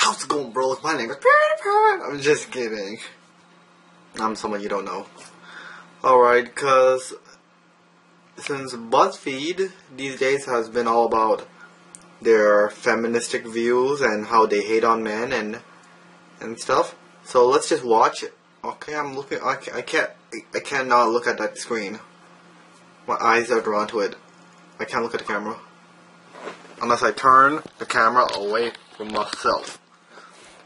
How's it going, bro? My name is... I'm just kidding. I'm someone you don't know. Alright, because since BuzzFeed these days has been all about their feministic views and how they hate on men and stuff. So let's just watch it. Okay, I'm looking. I cannot look at that screen. My eyes are drawn to it. I can't look at the camera unless I turn the camera away from myself.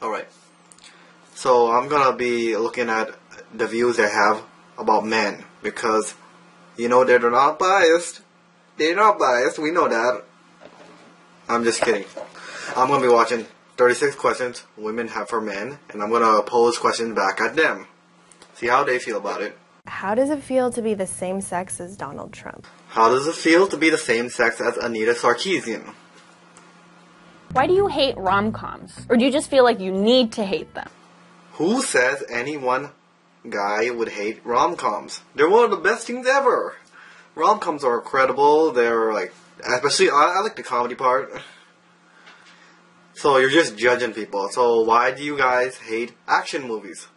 Alright. So I'm gonna be looking at the views they have about men because you know they're not biased. They're not biased. We know that. I'm just kidding. I'm gonna be watching 36 questions women have for men, and I'm gonna pose questions back at them. See how they feel about it. How does it feel to be the same sex as Donald Trump? How does it feel to be the same sex as Anita Sarkeesian? Why do you hate rom-coms? Or do you just feel like you need to hate them? Who says any one guy would hate rom-coms? They're one of the best things ever. Rom-coms are incredible. They're like, especially, I like the comedy part. So you're just judging people. So why do you guys hate action movies?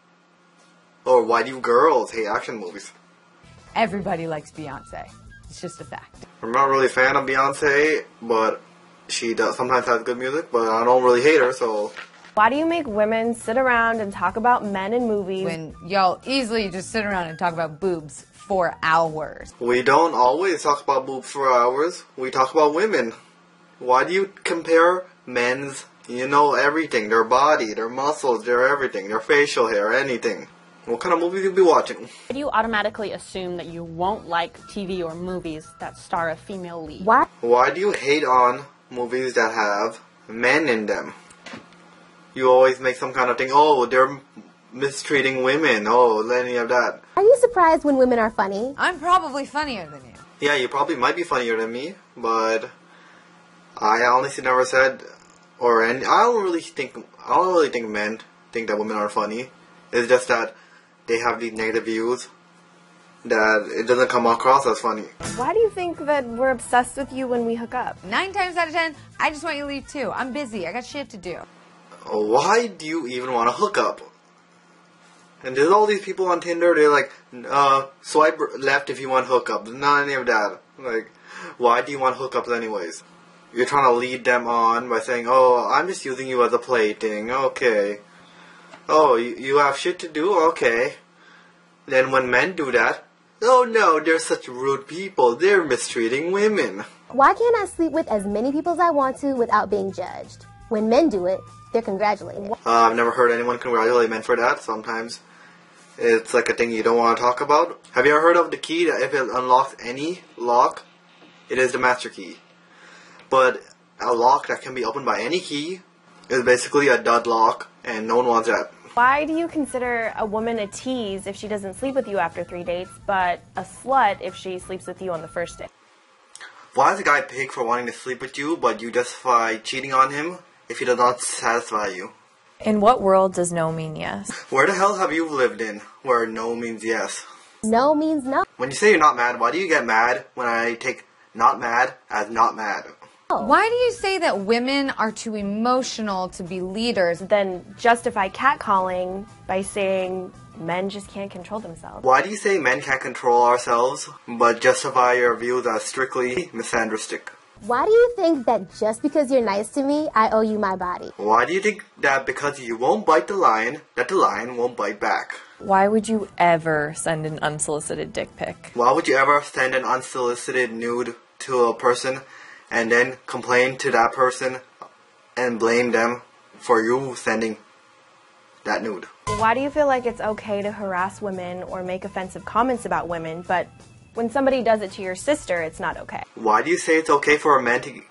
Or why do you girls hate action movies? Everybody likes Beyonce. It's just a fact. I'm not really a fan of Beyonce, but she does sometimes has good music, but I don't really hate her, so... Why do you make women sit around and talk about men in movies When y'all easily just sit around and talk about boobs for hours? We don't always talk about boobs for hours. We talk about women. Why do you compare men's, everything? Their body, their muscles, their everything, their facial hair, anything. What kind of movies you be watching? Why do you automatically assume that you won't like TV or movies that star a female lead? Why do you hate on movies that have men in them? You always make some kind of thing, oh, they're mistreating women, oh, any of that. Are you surprised when women are funny? I'm probably funnier than you. Yeah, you probably might be funnier than me, but I honestly never said, I don't really think men think that women are funny. It's just that they have these negative views that it doesn't come across as funny. Why do you think that we're obsessed with you when we hook up? 9 times out of 10, I just want you to leave too. I'm busy. I got shit to do. Why do you even want to hook up? And there's all these people on Tinder, they're like, swipe left if you want hookups. Not any of that. Like, why do you want hookups anyways? You're trying to lead them on by saying, oh, I'm just using you as a plaything, okay. Oh, you have shit to do? Okay. Then when men do that, oh no, they're such rude people. They're mistreating women. Why can't I sleep with as many people as I want to without being judged? When men do it, they're congratulated. I've never heard anyone congratulate men for that. Sometimes it's like a thing you don't want to talk about. Have you ever heard of the key that if it unlocks any lock, it is the master key? But a lock that can be opened by any key is basically a dud lock, and no one wants that. Why do you consider a woman a tease if she doesn't sleep with you after 3 dates, but a slut if she sleeps with you on the first date? Why is a guy pig for wanting to sleep with you, but you justify cheating on him if he does not satisfy you? In what world does no mean yes? Where the hell have you lived in where no means yes? No means no. When you say you're not mad, why do you get mad when I take not mad as not mad? Why do you say that women are too emotional to be leaders? Then justify catcalling by saying men just can't control themselves. Why do you say men can't control ourselves, but justify your views as strictly misandristic? Why do you think that just because you're nice to me, I owe you my body? Why do you think that because you won't bite the lion, that the lion won't bite back? Why would you ever send an unsolicited dick pic? Why would you ever send an unsolicited nude to a person and then complain to that person and blame them for you sending that nude? Why do you feel like it's okay to harass women or make offensive comments about women, but when somebody does it to your sister, it's not okay? Why do you say it's okay for a man to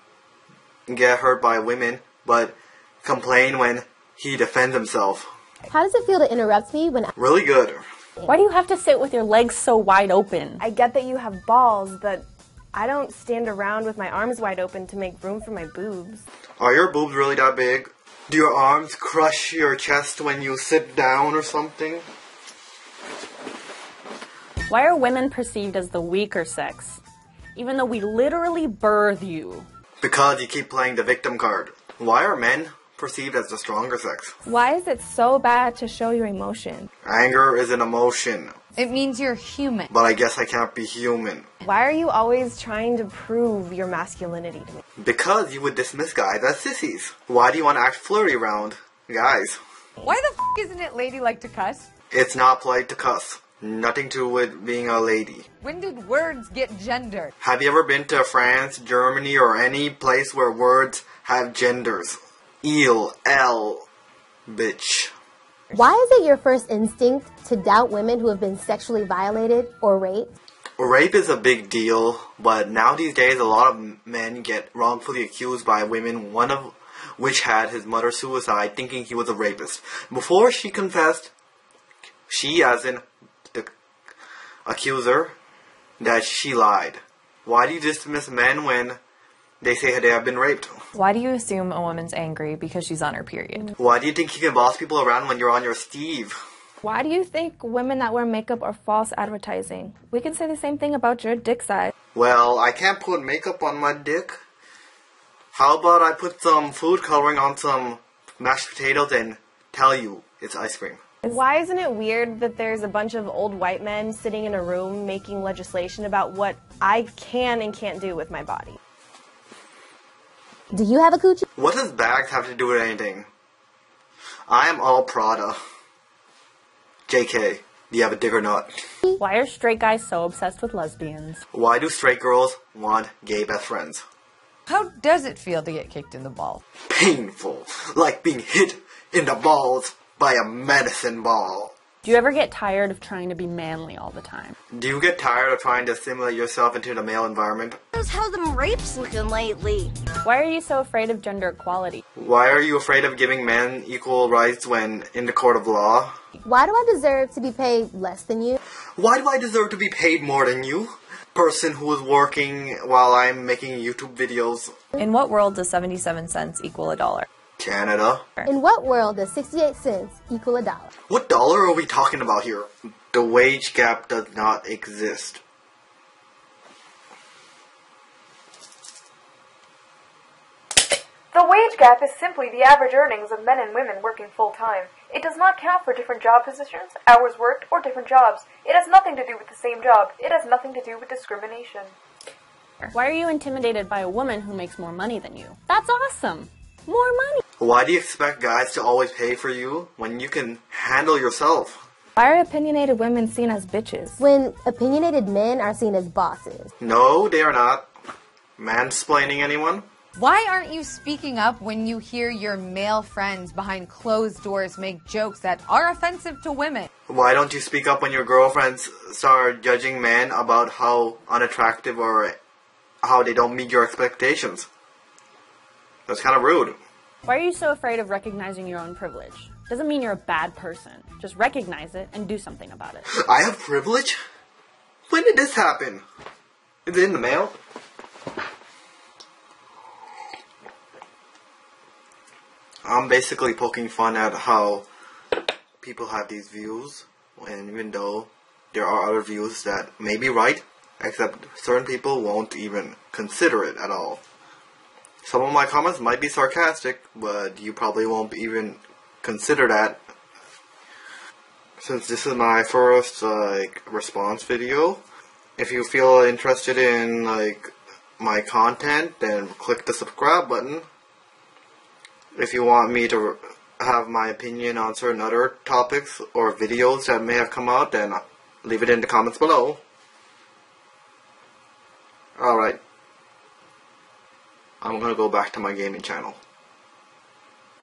get hurt by women, but complain when he defends himself? How does it feel to interrupt me when Really good. Why do you have to sit with your legs so wide open? I get that you have balls, but I don't stand around with my arms wide open to make room for my boobs. Are your boobs really that big? Do your arms crush your chest when you sit down or something? Why are women perceived as the weaker sex, even though we literally birth you? Because you keep playing the victim card. Why are men perceived as the stronger sex. Why is it so bad to show your emotion? Anger is an emotion, It means you're human. but I guess I can't be human. Why are you always trying to prove your masculinity to me? Because you would dismiss guys as sissies. Why do you want to act flirty around guys? Why the f isn't it ladylike to cuss? It's not polite to cuss. Nothing to do with being a lady. When did words get gendered? Have you ever been to France, Germany, or any place where words have genders? Eel, L, bitch. Why is it your first instinct to doubt women who have been sexually violated or raped? Rape is a big deal, but now these days a lot of men get wrongfully accused by women, one of which had his mother suicide thinking he was a rapist. Before she confessed, she, as in the accuser, that she lied. Why do you dismiss men when they say they have been raped? Why do you assume a woman's angry because she's on her period? Why do you think you can boss people around when you're on your Steve? Why do you think women that wear makeup are false advertising? We can say the same thing about your dick size. Well, I can't put makeup on my dick. How about I put some food coloring on some mashed potatoes and tell you it's ice cream? Why isn't it weird that there's a bunch of old white men sitting in a room making legislation about what I can and can't do with my body? Do you have a coochie? What does bags have to do with anything? I am all Prada. JK, do you have a dick or not? Why are straight guys so obsessed with lesbians? Why do straight girls want gay best friends? How does it feel to get kicked in the ball? Painful, like being hit in the balls by a medicine ball. Do you ever get tired of trying to be manly all the time? Do you get tired of trying to assimilate yourself into the male environment? How them rapes looking lately? Why are you so afraid of gender equality? Why are you afraid of giving men equal rights when in the court of law? Why do I deserve to be paid less than you? Why do I deserve to be paid more than you? Person who is working while I'm making YouTube videos. In what world does 77 cents equal $1? Canada. In what world does 68 cents equal $1? What dollar are we talking about here? The wage gap does not exist. The wage gap is simply the average earnings of men and women working full-time. It does not count for different job positions, hours worked, or different jobs. It has nothing to do with the same job. It has nothing to do with discrimination. Why are you intimidated by a woman who makes more money than you? That's awesome! More money! Why do you expect guys to always pay for you when you can handle yourself? Why are opinionated women seen as bitches? When opinionated men are seen as bosses. No, they are not. Mansplaining anyone? Why aren't you speaking up when you hear your male friends behind closed doors make jokes that are offensive to women? Why don't you speak up when your girlfriends start judging men about how unattractive or how they don't meet your expectations? That's kind of rude. Why are you so afraid of recognizing your own privilege? Doesn't mean you're a bad person. Just recognize it and do something about it. I have privilege? When did this happen? Is it in the mail? I'm basically poking fun at how people have these views, and even though there are other views that may be right, except certain people won't even consider it at all. Some of my comments might be sarcastic, but you probably won't even consider that. Since this is my first response video, if you feel interested in my content, then click the subscribe button. If you want me to have my opinion on certain other topics or videos that may have come out, then leave it in the comments below. Alright. I'm gonna go back to my gaming channel.